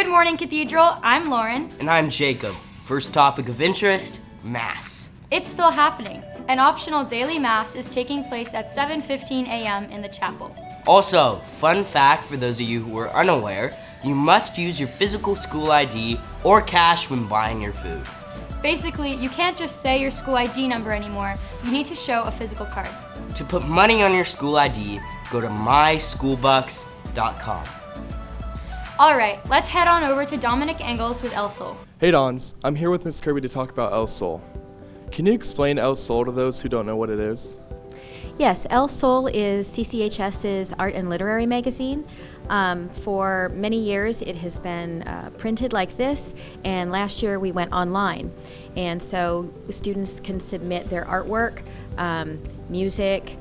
Good morning, Cathedral. I'm Lauren. And I'm Jacob. First topic of interest, Mass. It's still happening. An optional daily Mass is taking place at 7:15 a.m. in the chapel. Also, fun fact for those of you who are unaware, you must use your physical school ID or cash when buying your food. Basically, you can't just say your school ID number anymore. You need to show a physical card. To put money on your school ID, go to myschoolbucks.com. All right, let's head on over to Dominic Engels with El Sol. Hey Dons, I'm here with Ms. Kirby to talk about El Sol. Can you explain El Sol to those who don't know what it is? Yes, El Sol is CCHS's art and literary magazine. For many years it has been printed like this, and last year we went online. And so students can submit their artwork, music,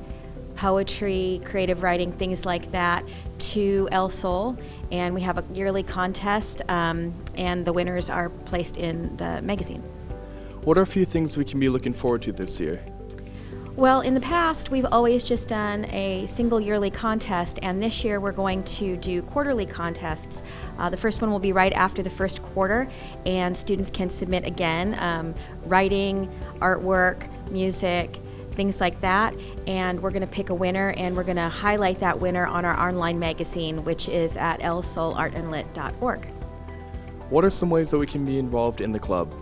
poetry, creative writing, things like that to El Sol. And we have a yearly contest, and the winners are placed in the magazine. What are a few things we can be looking forward to this year? Well, in the past, we've always just done a single yearly contest, and this year we're going to do quarterly contests. The first one will be right after the first quarter, and students can submit again, writing, artwork, music, things like that, and we're going to pick a winner, and we're going to highlight that winner on our online magazine, which is at elsolartandlit.org. What are some ways that we can be involved in the club?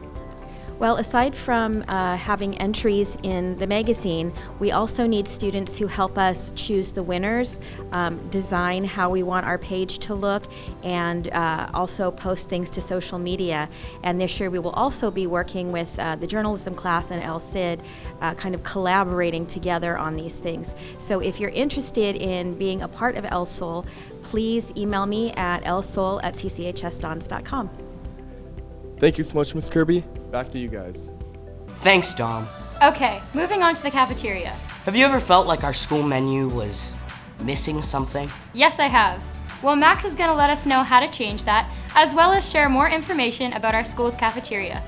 Well, aside from having entries in the magazine, we also need students who help us choose the winners, design how we want our page to look, and also post things to social media. And this year we will also be working with the journalism class and El Cid, kind of collaborating together on these things. So if you're interested in being a part of El Sol, please email me at elsol@cchsdons.com. Thank you so much, Ms. Kirby. Back to you guys. Thanks, Dom. Okay, moving on to the cafeteria. Have you ever felt like our school menu was missing something? Yes, I have. Well, Max is going to let us know how to change that, as well as share more information about our school's cafeteria.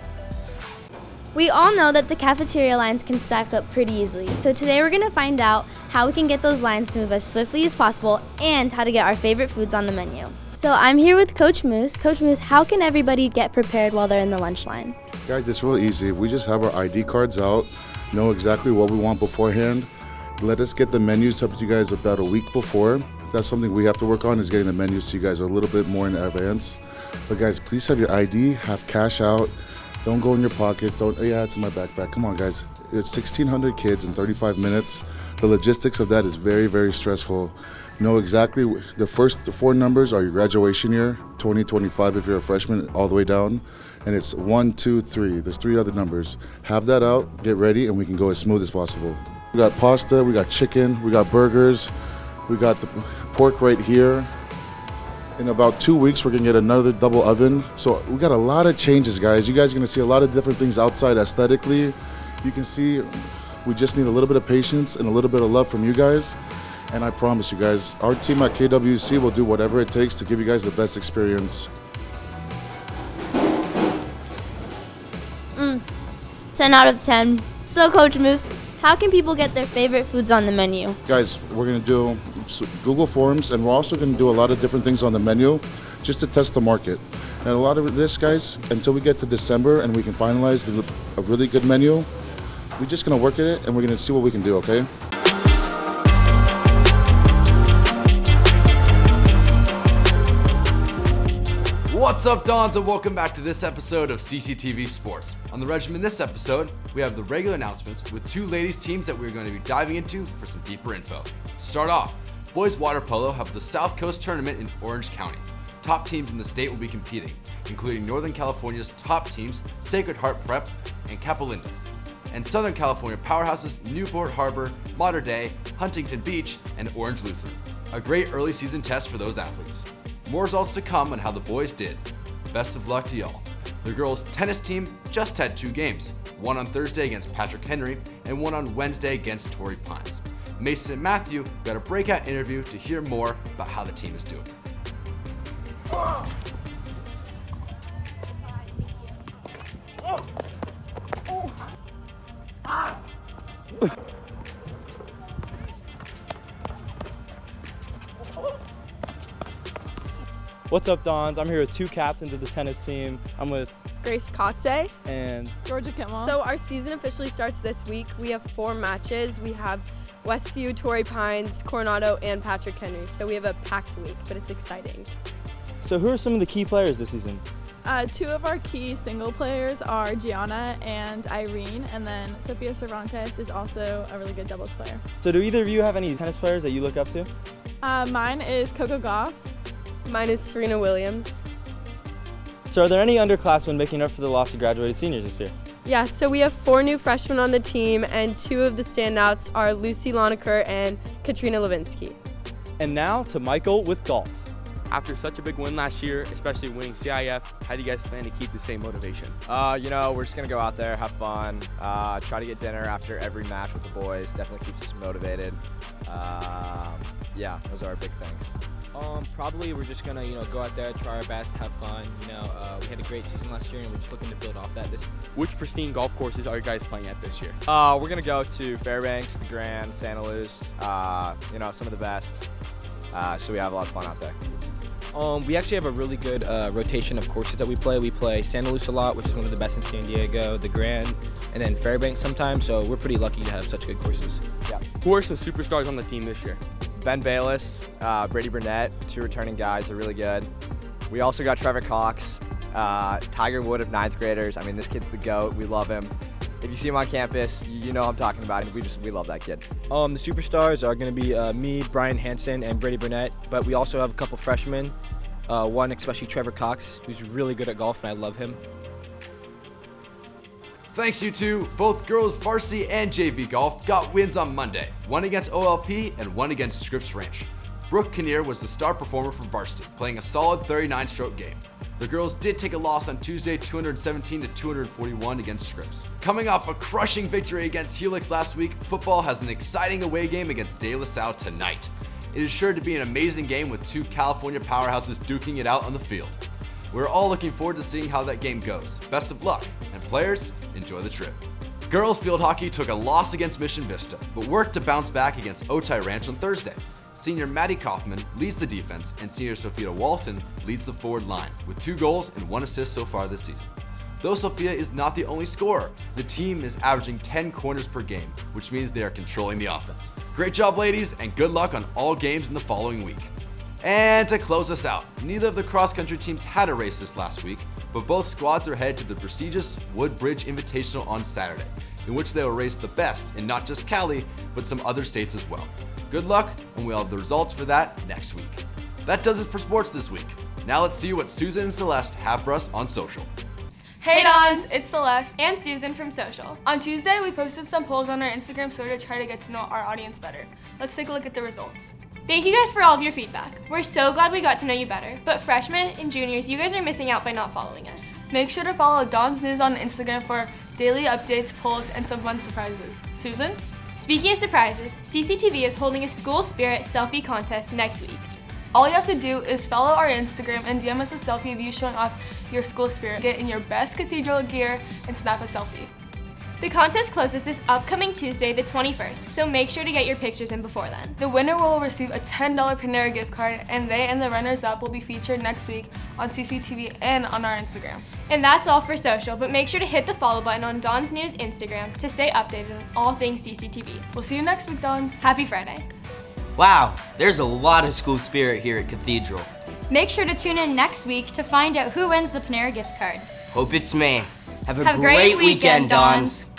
We all know that the cafeteria lines can stack up pretty easily, so today we're going to find out how we can get those lines to move as swiftly as possible and how to get our favorite foods on the menu. So I'm here with Coach Moose. Coach Moose, how can everybody get prepared while they're in the lunch line? Guys, it's real easy. If we just have our ID cards out, know exactly what we want beforehand, let us get the menus up to you guys about a week before. That's something we have to work on, is getting the menus to you guys a little bit more in advance. But guys, please have your ID, have cash out. Don't go in your pockets. Yeah, it's in my backpack. Come on, guys. It's 1,600 kids in 35 minutes. The logistics of that is very, very stressful. Know exactly the first four numbers are your graduation year, 2025 if you're a freshman, all the way down. And it's 1, 2, 3. There's 3 other numbers. Have that out, get ready, and we can go as smooth as possible. We got pasta, we got chicken, we got burgers, we got the pork right here. In about 2 weeks, we're gonna get another double oven. So we got a lot of changes, guys. You guys are gonna see a lot of different things outside aesthetically. You can see we just need a little bit of patience and a little bit of love from you guys. And I promise you guys, our team at KWC will do whatever it takes to give you guys the best experience. 10 out of 10. So Coach Moose, how can people get their favorite foods on the menu? Guys, we're gonna do Google Forms, and we're also gonna do a lot of different things on the menu just to test the market. And a lot of this, guys, until we get to December and we can finalize a really good menu, we're just gonna work at it and we're gonna see what we can do, okay? What's up, Dons, and welcome back to this episode of CCTV Sports. On the regimen this episode, we have the regular announcements with 2 ladies teams that we're going to be diving into for some deeper info. To start off, boys water polo have the South Coast Tournament in Orange County. Top teams in the state will be competing, including Northern California's top teams, Sacred Heart Prep and Capolinda, and Southern California powerhouses Newport Harbor, Mater Dei, Huntington Beach, and Orange Lutheran. A great early season test for those athletes. More results to come on how the boys did. Best of luck to y'all. The girls' tennis team just had 2 games, one on Thursday against Patrick Henry and one on Wednesday against Torrey Pines. Mason and Matthew got a breakout interview to hear more about how the team is doing. What's up, Dons? I'm here with two captains of the tennis team. I'm with Grace Kotze and Georgia Kimmel. So our season officially starts this week. We have 4 matches. We have Westview, Torrey Pines, Coronado, and Patrick Henry. So we have a packed week, but it's exciting. So who are some of the key players this season? 2 of our key single players are Gianna and Irene, and then Sophia Cervantes is also a really good doubles player. So do either of you have any tennis players that you look up to? Mine is Coco Gauff. Mine is Serena Williams. So are there any underclassmen making up for the loss of graduated seniors this year? Yeah, so we have 4 new freshmen on the team, and 2 of the standouts are Lucy Loneker and Katrina Levinsky. And now to Michael with golf. After such a big win last year, especially winning CIF, how do you guys plan to keep the same motivation? We're just going to go out there, have fun, try to get dinner after every match with the boys. Definitely keeps us motivated. Yeah, those are our big things. Probably we're just gonna, go out there, try our best, have fun. We had a great season last year, and we're just looking to build off that this. Which pristine golf courses are you guys playing at this year? We're gonna go to Fairbanks, the Grand, Santa Luz. Some of the best. So we have a lot of fun out there. We actually have a really good rotation of courses that we play. We play Santa Luz a lot, which is one of the best in San Diego, the Grand, and then Fairbanks sometimes. So we're pretty lucky to have such good courses. Yeah. Who are some superstars on the team this year? Ben Bayless, Brady Burnett, 2 returning guys are really good. We also got Trevor Cox, Tiger Wood of 9th graders. I mean, this kid's the GOAT. We love him. If you see him on campus, you know who I'm talking about. We love that kid. The superstars are going to be me, Brian Hansen, and Brady Burnett. But we also have a couple freshmen. One, especially Trevor Cox, who's really good at golf, and I love him. Thanks, you two. Both girls varsity and JV golf got wins on Monday, one against OLP and one against Scripps Ranch. Brooke Kinnear was the star performer for varsity, playing a solid 39-stroke game. The girls did take a loss on Tuesday, 217-241 against Scripps. Coming off a crushing victory against Helix last week, football has an exciting away game against De La Salle tonight. It is sure to be an amazing game with 2 California powerhouses duking it out on the field. We're all looking forward to seeing how that game goes. Best of luck, and players, enjoy the trip. Girls field hockey took a loss against Mission Vista, but worked to bounce back against Otay Ranch on Thursday. Senior Maddie Kaufman leads the defense, and senior Sophia Walson leads the forward line, with 2 goals and 1 assist so far this season. Though Sophia is not the only scorer, the team is averaging 10 corners per game, which means they are controlling the offense. Great job, ladies, and good luck on all games in the following week. And to close us out, neither of the cross-country teams had a race this last week, but both squads are headed to the prestigious Woodbridge Invitational on Saturday, in which they will race the best in not just Cali, but some other states as well. Good luck, and we'll have the results for that next week. That does it for sports this week. Now let's see what Susan and Celeste have for us on social. Hey Dons, it's Celeste and Susan from Social. On Tuesday, we posted some polls on our Instagram story to try to get to know our audience better. Let's take a look at the results. Thank you guys for all of your feedback. We're so glad we got to know you better, but freshmen and juniors, you guys are missing out by not following us. Make sure to follow Don's News on Instagram for daily updates, polls, and some fun surprises. Susan? Speaking of surprises, CCTV is holding a school spirit selfie contest next week. All you have to do is follow our Instagram and DM us a selfie of you showing off your school spirit. Get in your best cathedral gear and snap a selfie. The contest closes this upcoming Tuesday, the 21st, so make sure to get your pictures in before then. The winner will receive a $10 Panera gift card, and they and the runners-up will be featured next week on CCTV and on our Instagram. And that's all for social, but make sure to hit the follow button on Don's News Instagram to stay updated on all things CCTV. We'll see you next week, Dons. Happy Friday. Wow, there's a lot of school spirit here at Cathedral. Make sure to tune in next week to find out who wins the Panera gift card. Hope it's me. Have a great weekend, Dons.